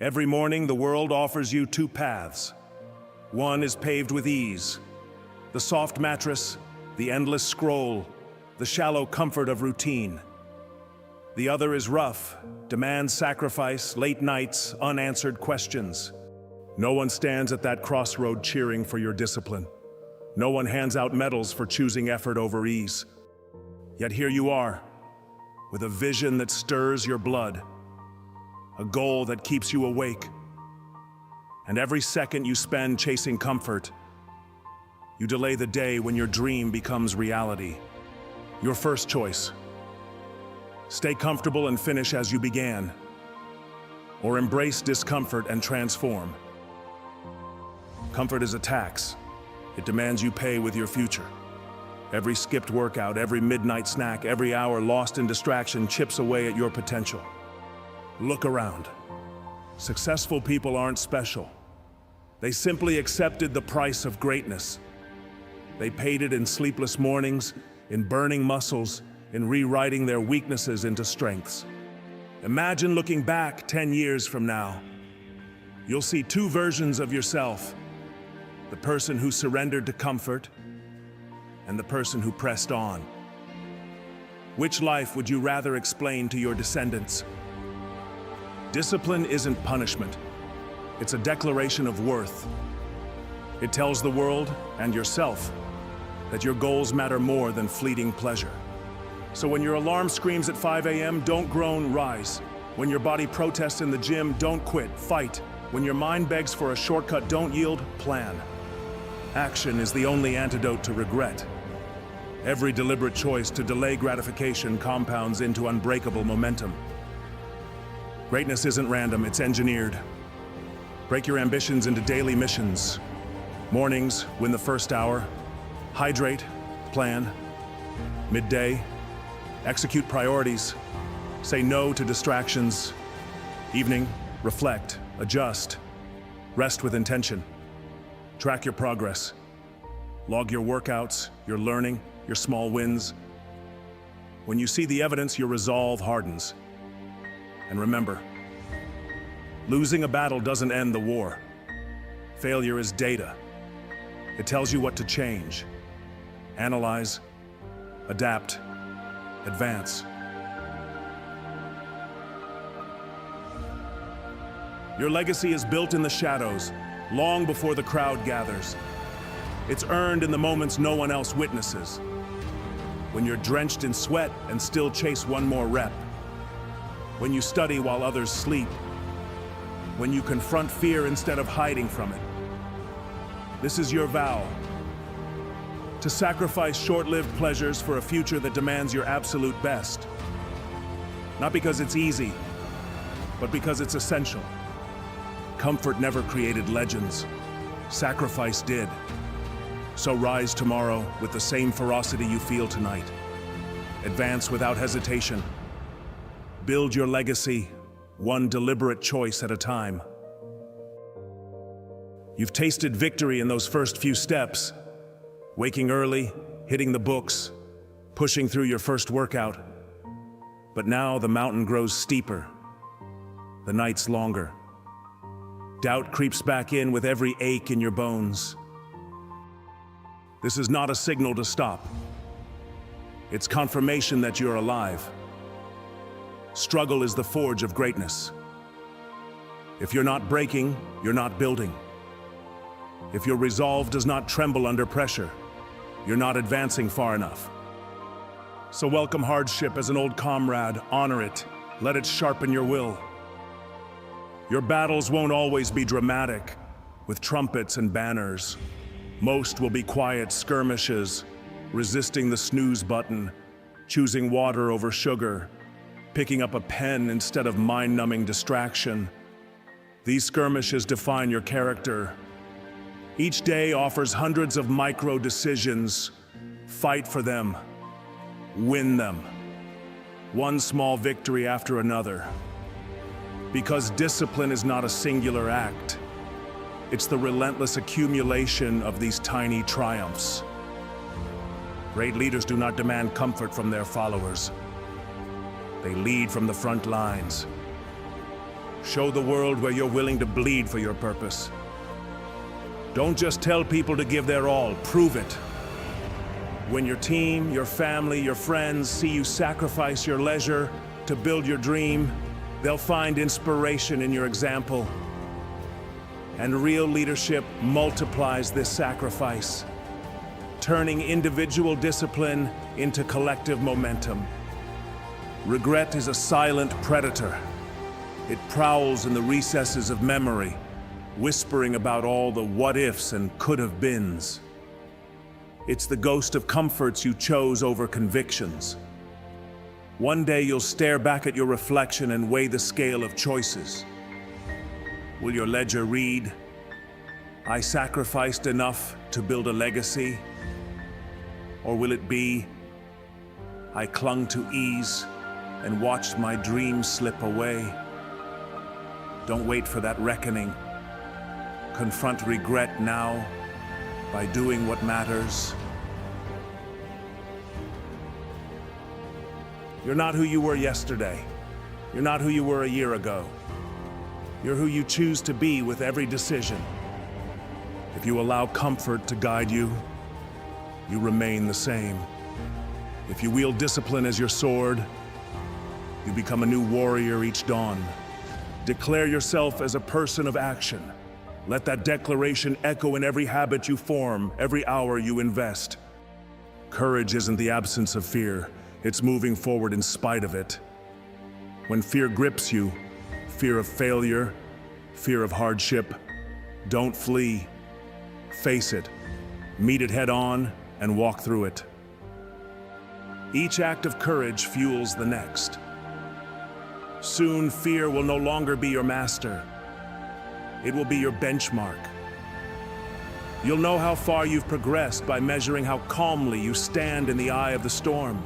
Every morning, the world offers you two paths. One is paved with ease. The soft mattress, the endless scroll, the shallow comfort of routine. The other is rough, demands sacrifice, late nights, unanswered questions. No one stands at that crossroad cheering for your discipline. No one hands out medals for choosing effort over ease. Yet here you are, with a vision that stirs your blood, a goal that keeps you awake. And every second you spend chasing comfort, you delay the day when your dream becomes reality. Your first choice: stay comfortable and finish as you began, or embrace discomfort and transform. Comfort is a tax. It demands you pay with your future. Every skipped workout, every midnight snack, every hour lost in distraction chips away at your potential. Look around. Successful people aren't special. They simply accepted the price of greatness. They paid it in sleepless mornings, in burning muscles, in rewriting their weaknesses into strengths. Imagine looking back 10 years from now. You'll see two versions of yourself: the person who surrendered to comfort and the person who pressed on. Which life would you rather explain to your descendants? Discipline isn't punishment. It's a declaration of worth. It tells the world and yourself that your goals matter more than fleeting pleasure. So when your alarm screams at 5 a.m., don't groan, rise. When your body protests in the gym, don't quit, fight. When your mind begs for a shortcut, don't yield, plan. Action is the only antidote to regret. Every deliberate choice to delay gratification compounds into unbreakable momentum. Greatness isn't random, it's engineered. Break your ambitions into daily missions. Mornings, win the first hour. Hydrate, plan. Midday, execute priorities. Say no to distractions. Evening, reflect, adjust. Rest with intention. Track your progress. Log your workouts, your learning, your small wins. When you see the evidence, your resolve hardens. And remember, losing a battle doesn't end the war. Failure is data. It tells you what to change. Analyze, adapt, advance. Your legacy is built in the shadows, long before the crowd gathers. It's earned in the moments no one else witnesses. When you're drenched in sweat and still chase one more rep. When you study while others sleep. When you confront fear instead of hiding from it. This is your vow. To sacrifice short-lived pleasures for a future that demands your absolute best. Not because it's easy, but because it's essential. Comfort never created legends. Sacrifice did. So rise tomorrow with the same ferocity you feel tonight. Advance without hesitation. Build your legacy, one deliberate choice at a time. You've tasted victory in those first few steps. Waking early, hitting the books, pushing through your first workout. But now the mountain grows steeper, the nights longer. Doubt creeps back in with every ache in your bones. This is not a signal to stop. It's confirmation that you're alive. Struggle is the forge of greatness. If you're not breaking, you're not building. If your resolve does not tremble under pressure, you're not advancing far enough. So welcome hardship as an old comrade, honor it, let it sharpen your will. Your battles won't always be dramatic, with trumpets and banners. Most will be quiet skirmishes, resisting the snooze button, choosing water over sugar, picking up a pen instead of mind-numbing distraction. These skirmishes define your character. Each day offers hundreds of micro decisions. Fight for them. Win them. One small victory after another. Because discipline is not a singular act. It's the relentless accumulation of these tiny triumphs. Great leaders do not demand comfort from their followers. They lead from the front lines. Show the world where you're willing to bleed for your purpose. Don't just tell people to give their all, prove it. When your team, your family, your friends see you sacrifice your leisure to build your dream, they'll find inspiration in your example. And real leadership multiplies this sacrifice, turning individual discipline into collective momentum. Regret is a silent predator. It prowls in the recesses of memory, whispering about all the what-ifs and could-have-beens. It's the ghost of comforts you chose over convictions. One day you'll stare back at your reflection and weigh the scale of choices. Will your ledger read, "I sacrificed enough to build a legacy"? Or will it be, "I clung to ease and watched my dreams slip away"? Don't wait for that reckoning. Confront regret now by doing what matters. You're not who you were yesterday. You're not who you were a year ago. You're who you choose to be with every decision. If you allow comfort to guide you, you remain the same. If you wield discipline as your sword, you become a new warrior each dawn. Declare yourself as a person of action. Let that declaration echo in every habit you form, every hour you invest. Courage isn't the absence of fear. It's moving forward in spite of it. When fear grips you, fear of failure, fear of hardship, don't flee. Face it, meet it head on, and walk through it. Each act of courage fuels the next. Soon, fear will no longer be your master. It will be your benchmark. You'll know how far you've progressed by measuring how calmly you stand in the eye of the storm.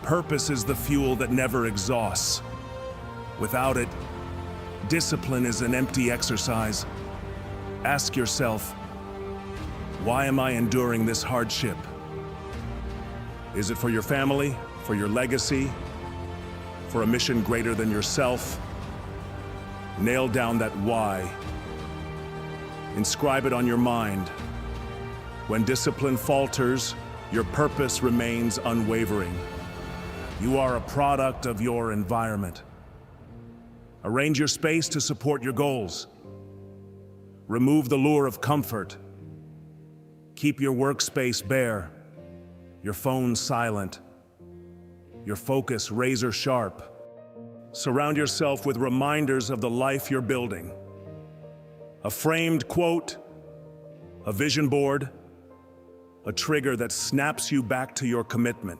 Purpose is the fuel that never exhausts. Without it, discipline is an empty exercise. Ask yourself, why am I enduring this hardship? Is it for your family, for your legacy, for a mission greater than yourself? Nail down that why. Inscribe it on your mind. When discipline falters, your purpose remains unwavering. You are a product of your environment. Arrange your space to support your goals. Remove the lure of comfort. Keep your workspace bare, your phone silent, your focus razor sharp. Surround yourself with reminders of the life you're building. A framed quote, a vision board, a trigger that snaps you back to your commitment.